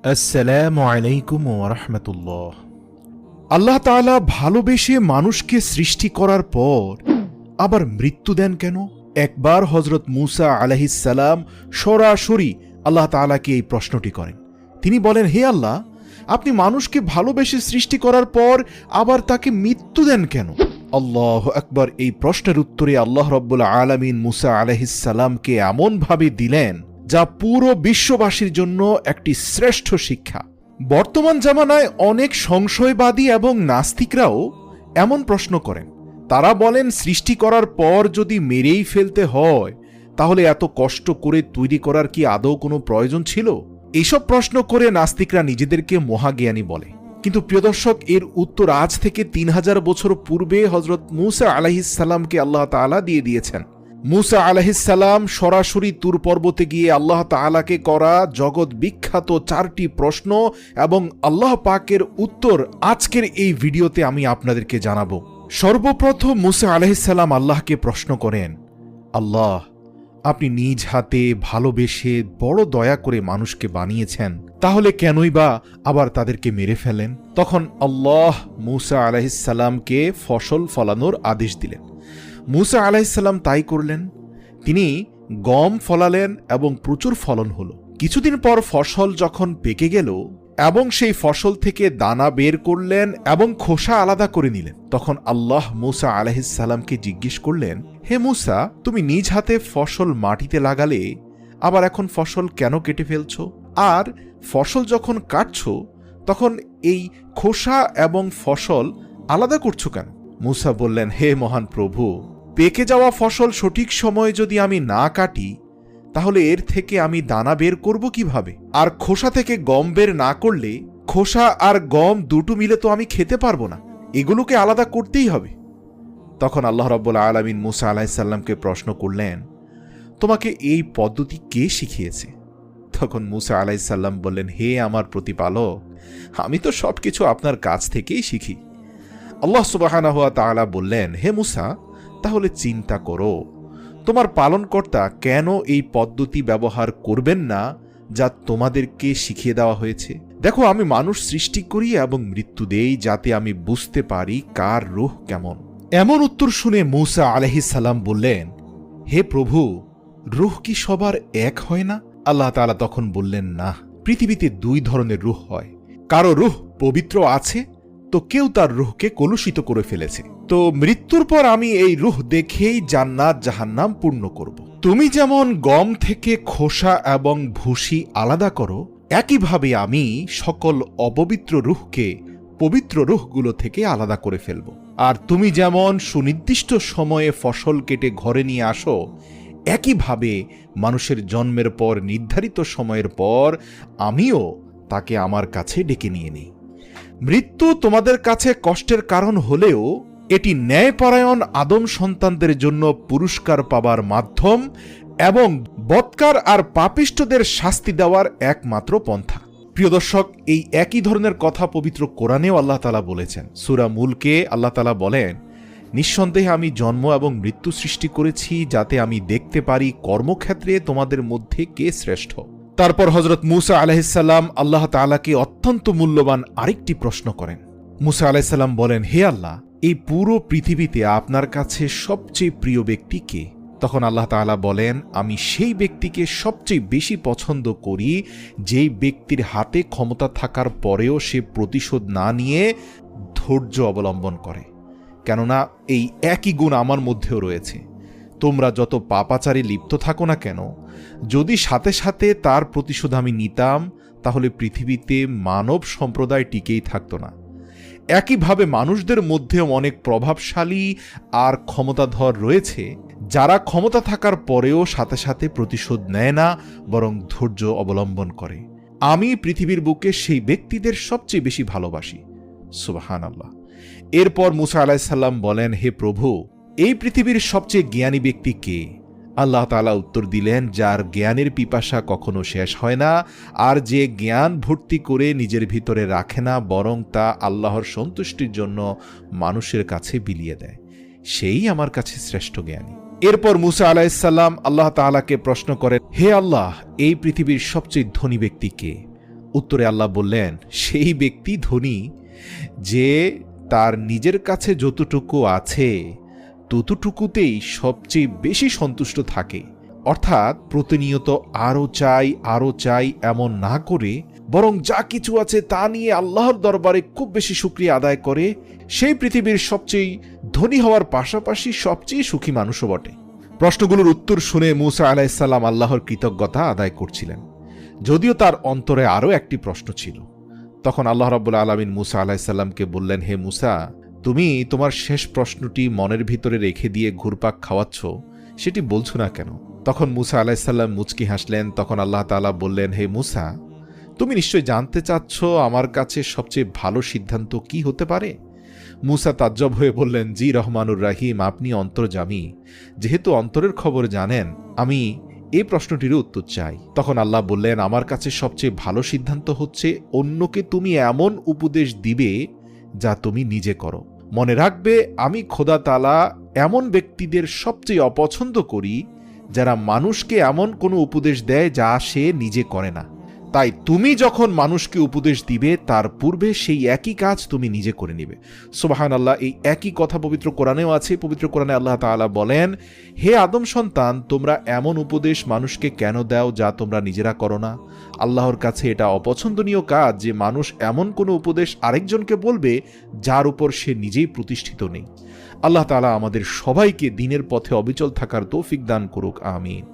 আসসালামু আলাইকুম ওয়া রাহমাতুল্লাহ। আল্লাহ তাআলা ভালোবেসে মানুষকে সৃষ্টি করার পর আবার মৃত্যু দেন কেন? একবার হযরত মূসা আলাইহিস সালাম সরাসরি আল্লাহ তাআলাকে এই প্রশ্নটি করেন। তিনি বলেন, হে আল্লাহ, আপনি মানুষকে ভালোবেসে সৃষ্টি করার পর আবার তাকে মৃত্যু দেন কেন? আল্লাহু আকবার। এই প্রশ্নের উত্তরে আল্লাহ রাব্বুল আলামিন মূসা আলাইহিস সালামকে এমনভাবে দিলেন যা পুরো বিশ্ববাসীর জন্য একটি শ্রেষ্ঠ শিক্ষা। বর্তমান জামানায় অনেক সংশয়বাদী এবং নাস্তিকরাও এমন প্রশ্ন করেন। তারা বলেন, সৃষ্টি করার পর যদি মেরেই ফেলতে হয়, তাহলে এত কষ্ট করে তৈরি করার কি আদৌ কোনো প্রয়োজন ছিল? এইসব প্রশ্ন করে নাস্তিকরা নিজেদেরকে মহাজ্ঞানী বলে। কিন্তু প্রিয় দর্শক, এর উত্তর আজ থেকে ৩০০০ বছর পূর্বে হযরত মূসা আলাইহিস সালামকে আল্লাহ তাআলা দিয়ে দিয়েছেন। মূসা আলাইহিস সালাম সরাসরি তুর পর্বতে গিয়ে আল্লাহ তাআলাকে করা জগৎ বিখ্যাত ৪টি প্রশ্ন এবং আল্লাহ পাকের উত্তর আজকের এই ভিডিওতে আমি আপনাদেরকে জানাবো। সর্বপ্রথম মূসা আলাইহিস সালাম আল্লাহকে প্রশ্ন করেন, আল্লাহ, আপনি নিজ হাতে ভালোবেসে বড় দয়া করে মানুষকে বানিয়েছেন, তাহলে কেনই বা আবার তাদেরকে মেরে ফেলেন? তখন আল্লাহ মূসা আলাইহিস সালামকে ফসল ফলানোর আদেশ দিলেন। মূসা আলাইহিস সালাম তাই করলেন। তিনি গম ফলালেন এবং প্রচুর ফলন হলো। কিছুদিন পর ফসল যখন পেকে গেল এবং সেই ফসল থেকে দানা বের করলেন এবং খোসা আলাদা করে নিলেন, তখন আল্লাহ মূসা আলাইহিস সালামকে জিজ্ঞেস করলেন, হে মূসা, তুমি নিজ হাতে ফসল মাটিতে লাগালে, আবার এখন ফসল কেন কেটে ফেলছো? আর ফসল যখন কাটছো তখন এই খোসা এবং ফসল আলাদা করছো কেন? মূসা বললেন, হে মহান প্রভু, পেকে যাওয়া ফসল সঠিক সময়ে যদি আমি না কাটি, তাহলে এর থেকে আমি দানা বের করব কিভাবে? আর খোসা থেকে গম বের না করলে খোসা আর গম দুটো মিলে তো আমি খেতে পারবো না, এগুলোকে আলাদা করতেই হবে। তখন আল্লাহ রাব্বুল আলামিন মূসা আলাইহিস সালামকে প্রশ্ন করলেন, তোমাকে এই পদ্ধতি কে শিখিয়েছে? তখন মূসা আলাইহিস সালাম বললেন, হে আমার প্রতিপালক, আমি তো সবকিছু আপনার কাছ থেকেই শিখি। আল্লাহ সুবহানাহু ওয়া তাআলা বললেন, হে মূসা, তাহলে চিন্তা করো, তোমার পালনকর্তা কেন এই পদ্ধতি ব্যবহার করবেন না যা তোমাদেরকে শিখিয়ে দেওয়া হয়েছে? দেখো, আমি মানুষ সৃষ্টি করি এবং মৃত্যু দেই যাতে আমি বুঝতে পারি কার রূহ কেমন। এমন উত্তর শুনে মূসা আলাইহিস সালাম বললেন, হে প্রভু, রূহ কি সবার এক হয় না? আল্লাহ তাআলা তখন বললেন, না, পৃথিবীতে ২ ধরনের রূহ হয়। কারো রূহ পবিত্র আছে, তো কেউ তার রূহকে কলুষিত করে ফেলেছে। তো মৃত্যুর পর আমি এই রূহ দেখেই জান্নাত জাহান্নাম পূর্ণ করব। তুমি যেমন গম থেকে খোসা এবং ভুসি আলাদা করো, একইভাবে আমি সকল অপবিত্র রূহকে পবিত্র রূহগুলো থেকে আলাদা করে ফেলব। আর তুমি যেমন সুনির্দিষ্ট সময়ে ফসল কেটে ঘরে নিয়ে আসো, একইভাবে মানুষের জন্মের পর নির্ধারিত সময়ের পর আমিও তাকে আমার কাছে ডেকে নিয়ে নিই। মৃত্যু তোমাদের কাছে কষ্টের কারণ হলেও এটি ন্যায়পরায়ণ আদম সন্তানদের জন্য পুরস্কার পাবার মাধ্যম এবং বৎকার আর পাপিষ্ঠদের শাস্তি দেওয়ার একমাত্র পন্থা। প্রিয় দর্শক, এই একই ধরনের কথা পবিত্র কোরআনেও আল্লাহ তাআলা বলেছেন। সূরা মুলকে আল্লাহ তাআলা বলেন, নিঃসন্দেহে আমি জন্ম এবং মৃত্যু সৃষ্টি করেছি যাতে আমি দেখতে পারি কর্মক্ষেত্রে তোমাদের মধ্যে কে শ্রেষ্ঠ। তারপর হযরত মূসা আলাইহিস সালাম আল্লাহ তাআলাকে অত্যন্ত মূল্যবান আরেকটি প্রশ্ন করেন। মূসা আলাইহিস সালাম বলেন, হে আল্লাহ, এই পুরো পৃথিবীতে আপনার কাছে সবচেয়ে প্রিয় ব্যক্তি কে? তখন আল্লাহ তাআলা বলেন, আমি সেই ব্যক্তিকে সবচেয়ে বেশি পছন্দ করি যেই ব্যক্তির হাতে ক্ষমতা থাকার পরেও সে প্রতিশোধ না নিয়ে ধৈর্য অবলম্বন করে, কেননা এই একই গুণ আমার মধ্যেও রয়েছে। তোমরা যত পাপাচারে লিপ্ত থাকো না কেন, যদি সাথে সাথে তার প্রতিশোধ আমি নিতাম, তাহলে পৃথিবীতে মানব সম্প্রদায় টিকেই থাকত না। একইভাবে মানুষদের মধ্যেও অনেক প্রভাবশালী আর ক্ষমতাধর রয়েছে যারা ক্ষমতা থাকার পরেও সাথে সাথে প্রতিশোধ নেয় না, বরং ধৈর্য অবলম্বন করে। আমি পৃথিবীর বুকে সেই ব্যক্তিদের সবচেয়ে বেশি ভালোবাসি। সুবহানাল্লাহ। এরপর মূসা আলাইহিস সালাম বলেন, হে প্রভু, এই পৃথিবীর সবচেয়ে জ্ঞানী ব্যক্তি কে? আল্লাহ তাআলা উত্তর দিলেন, যার জ্ঞানের পিপাসা কখনো শেষ হয় না আর যে জ্ঞান ভর্তি করে নিজের ভিতরে রাখে না, বরং তা আল্লাহর সন্তুষ্টির জন্য মানুষের কাছে বিলিয়ে দেয়, সেই আমার কাছে শ্রেষ্ঠ জ্ঞানী। এরপর মূসা আলাইহিস সালাম আল্লাহ তাআলাকে প্রশ্ন করেন, হে আল্লাহ, এই পৃথিবীর সবচেয়ে ধনী ব্যক্তি কে? উত্তরে আল্লাহ বললেন, সেই ব্যক্তি ধনী যে তার নিজের কাছে যতটুকু আছে ততটুকুতেই সবচেয়ে বেশি সন্তুষ্ট থাকে। অর্থাৎ প্রতিনিয়ত আরও চাই এমন না করে বরং যা কিছু আছে তা নিয়ে আল্লাহর দরবারে খুব বেশি শুকরিয়া আদায় করে সেই পৃথিবীর সবচেয়ে ধনী হওয়ার পাশাপাশি সবচেয়ে সুখী মানুষও বটে। প্রশ্নগুলোর উত্তর শুনে মূসা আলাইহিসসালাম আল্লাহর কৃতজ্ঞতা আদায় করছিলেন, যদিও তার অন্তরে আরও একটি প্রশ্ন ছিল। তখন আল্লাহ রাব্বুল আলামিন মূসা আলাইহিসসালামকে বললেন, হে মূসা, তুমি তোমার শেষ প্রশ্নটি মনের ভিতরে রেখে দিয়ে ঘুরপাক খাওয়াচ্ছ, সেটি বলছো না কেন? তখন মূসা আলাইহিসসালাম মুচকি হাসলেন। তখন আল্লাহ তাআলা বললেন, হে মূসা, তুমি নিশ্চয় জানতে চাচ্ছ আমার কাছে সবচেয়ে ভালো সিদ্ধান্ত কি হতে পারে? মূসা তাজ্জব হয়ে বললেন, জি রহমানুর রাহিম, আপনি অন্তর্যামী, যেহেতু অন্তরের খবর জানেন, আমি এই প্রশ্নটির উত্তর চাই। তখন আল্লাহ বললেন, আমার কাছে সবচেয়ে ভালো সিদ্ধান্ত হচ্ছে অন্যকে তুমি এমন উপদেশ দিবে যা তুমি নিজে করো। মনে রাখবে, আমি খোদা তাআলা এমন ব্যক্তিদের সবচেয়ে অপছন্দ করি যারা মানুষকে এমন কোনো উপদেশ দেয় যা সে নিজে করে না। তাই তুমি যখন মানুষকে উপদেশ দিবে তার পূর্বে সেই একই কাজ তুমি নিজে করে নিবে। সুবহানাল্লাহ, এই একই কথা পবিত্র কোরআনেও আছে। পবিত্র কোরআনে আল্লাহ তাআলা বলেন, হে আদম সন্তান, তোমরা এমন উপদেশ মানুষকে কেন দাও যা তোমরা নিজেরা করো না? আল্লাহর কাছে এটা অপছন্দনীয় কাজ যে মানুষ এমন কোনো উপদেশ আরেকজনকে বলবে যার উপর সে নিজেই প্রতিষ্ঠিত নেই। আল্লাহ তাআলা আমাদের সবাইকে দ্বীনের পথে অবিচল থাকার তৌফিক দান করুক, আমিন।